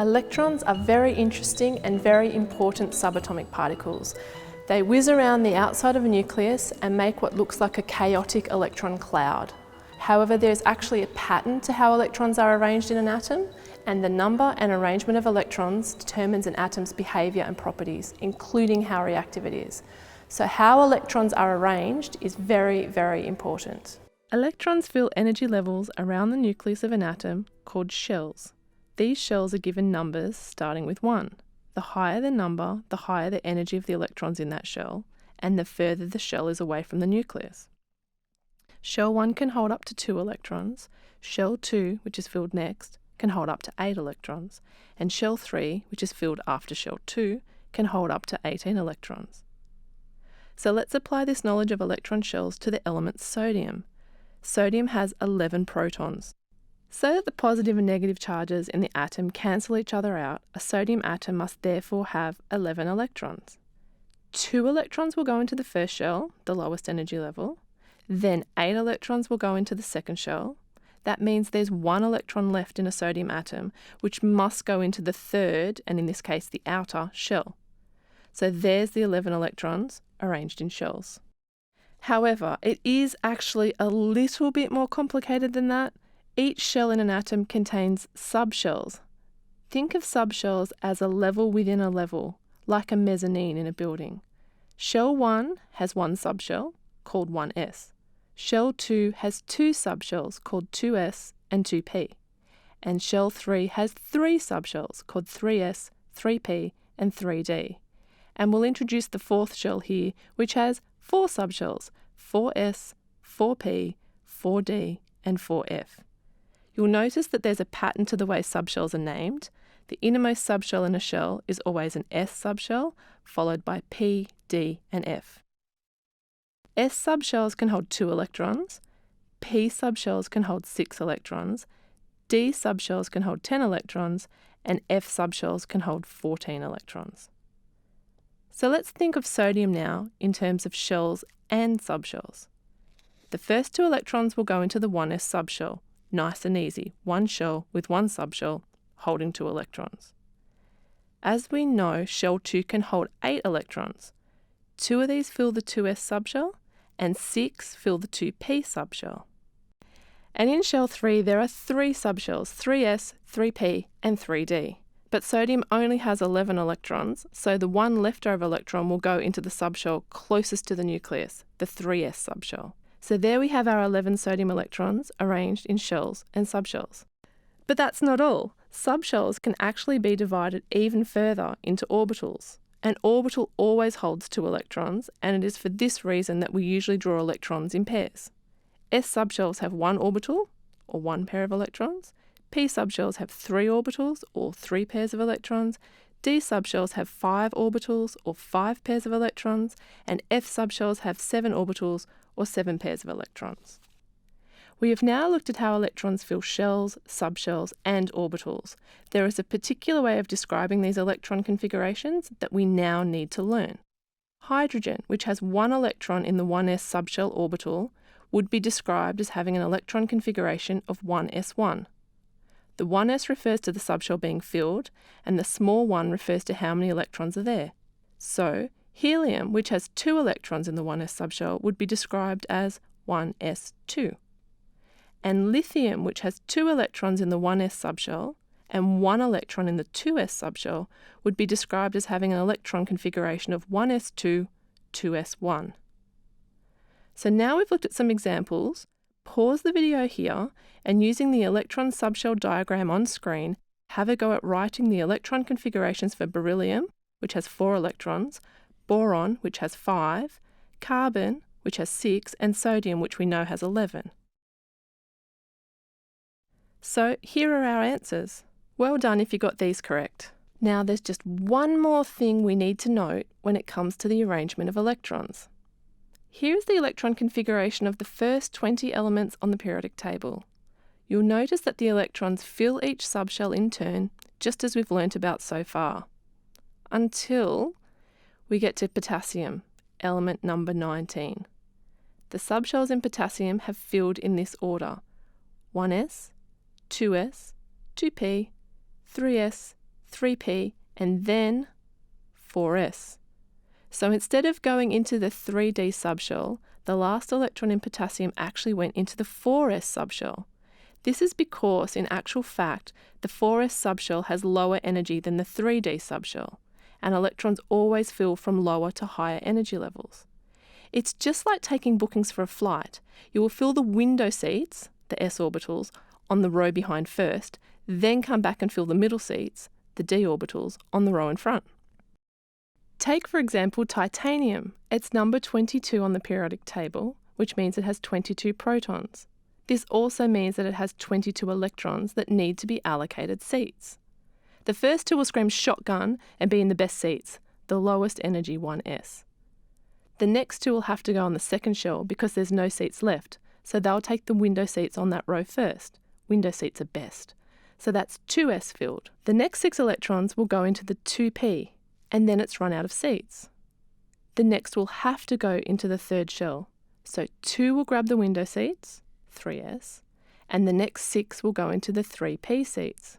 Electrons are very interesting and very important subatomic particles. They whiz around the outside of a nucleus and make what looks like a chaotic electron cloud. However, there's actually a pattern to how electrons are arranged in an atom, and the number and arrangement of electrons determines an atom's behaviour and properties, including how reactive it is. So how electrons are arranged is very, very important. Electrons fill energy levels around the nucleus of an atom called shells. These shells are given numbers starting with 1. The higher the number, the higher the energy of the electrons in that shell, and the further the shell is away from the nucleus. Shell 1 can hold up to 2 electrons, shell 2, which is filled next, can hold up to 8 electrons, and shell 3, which is filled after shell 2, can hold up to 18 electrons. So let's apply this knowledge of electron shells to the element sodium. Sodium has 11 protons. So that the positive and negative charges in the atom cancel each other out, a sodium atom must therefore have 11 electrons. 2 electrons will go into the first shell, the lowest energy level. Then 8 electrons will go into the second shell. That means there's 1 electron left in a sodium atom, which must go into the third, and in this case the outer, shell. So there's the 11 electrons arranged in shells. However, it is actually a little bit more complicated than that. Each shell in an atom contains subshells. Think of subshells as a level within a level, like a mezzanine in a building. Shell 1 has 1 subshell, called 1s. Shell 2 has 2 subshells, called 2s and 2p. And shell 3 has 3 subshells, called 3s, 3p and 3d. And we'll introduce the 4th shell here, which has 4 subshells, 4s, 4p, 4d and 4f. You'll notice that there's a pattern to the way subshells are named. The innermost subshell in a shell is always an S subshell, followed by P, D, and F. S subshells can hold 2 electrons, P subshells can hold 6 electrons, D subshells can hold 10 electrons, and F subshells can hold 14 electrons. So let's think of sodium now in terms of shells and subshells. The first 2 electrons will go into the 1s subshell. Nice and easy, 1 shell with 1 subshell holding 2 electrons. As we know, shell 2 can hold 8 electrons. 2 of these fill the 2s subshell and 6 fill the 2p subshell. And in shell 3 there are 3 subshells, 3s, 3p and 3d. But sodium only has 11 electrons, so the 1 leftover electron will go into the subshell closest to the nucleus, the 3s subshell. So there we have our 11 sodium electrons arranged in shells and subshells. But that's not all. Subshells can actually be divided even further into orbitals. An orbital always holds 2 electrons, and it is for this reason that we usually draw electrons in pairs. S subshells have 1 orbital, or 1 pair of electrons. P subshells have 3 orbitals, or 3 pairs of electrons. D subshells have 5 orbitals, or 5 pairs of electrons. And F subshells have 7 orbitals, or 7 pairs of electrons. We have now looked at how electrons fill shells, subshells and orbitals. There is a particular way of describing these electron configurations that we now need to learn. Hydrogen, which has 1 electron in the 1s subshell orbital, would be described as having an electron configuration of 1s1. The 1s refers to the subshell being filled, and the small 1 refers to how many electrons are there. So, helium, which has 2 electrons in the 1s subshell, would be described as 1s2. And lithium, which has 2 electrons in the 1s subshell and 1 electron in the 2s subshell, would be described as having an electron configuration of 1s2, 2s1. So now we've looked at some examples, pause the video here and using the electron subshell diagram on screen, have a go at writing the electron configurations for beryllium, which has 4 electrons, boron, which has 5, carbon, which has 6, and sodium, which we know has 11. So here are our answers. Well done if you got these correct. Now there's just one more thing we need to note when it comes to the arrangement of electrons. Here is the electron configuration of the first 20 elements on the periodic table. You'll notice that the electrons fill each subshell in turn, just as we've learnt about so far. Until we get to potassium, element number 19. The subshells in potassium have filled in this order: 1s, 2s, 2p, 3s, 3p, and then 4s. So instead of going into the 3d subshell, the last electron in potassium actually went into the 4s subshell. This is because, in actual fact, the 4s subshell has lower energy than the 3d subshell, and electrons always fill from lower to higher energy levels. It's just like taking bookings for a flight. You will fill the window seats, the s orbitals, on the row behind first, then come back and fill the middle seats, the d orbitals, on the row in front. Take, for example, titanium. It's number 22 on the periodic table, which means it has 22 protons. This also means that it has 22 electrons that need to be allocated seats. The first two will scream shotgun and be in the best seats, the lowest energy 1s. The next two will have to go on the second shell because there's no seats left, so they'll take the window seats on that row first. Window seats are best. So that's 2s filled. The next 6 electrons will go into the 2p, and then it's run out of seats. The next will have to go into the third shell. So 2 will grab the window seats, 3s, and the next 6 will go into the 3p seats.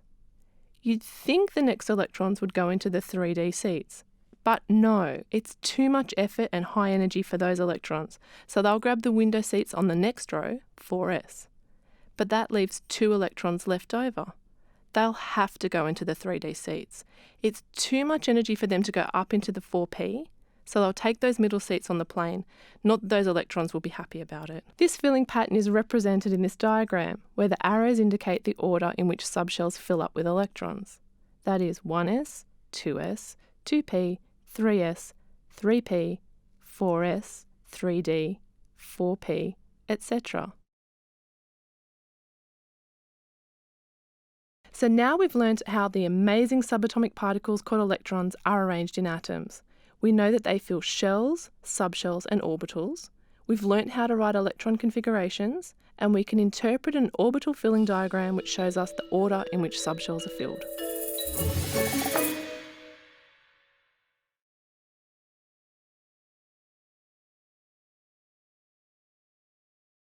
You'd think the next electrons would go into the 3d seats, but no, it's too much effort and high energy for those electrons, so they'll grab the window seats on the next row, 4s. But that leaves 2 electrons left over. They'll have to go into the 3d seats. It's too much energy for them to go up into the 4p, so they'll take those middle seats on the plane. Not that those electrons will be happy about it. This filling pattern is represented in this diagram, where the arrows indicate the order in which subshells fill up with electrons. That is 1s, 2s, 2p, 3s, 3p, 4s, 3d, 4p, etc. So now we've learned how the amazing subatomic particles called electrons are arranged in atoms. We know that they fill shells, subshells and orbitals. We've learnt how to write electron configurations, and we can interpret an orbital filling diagram which shows us the order in which subshells are filled.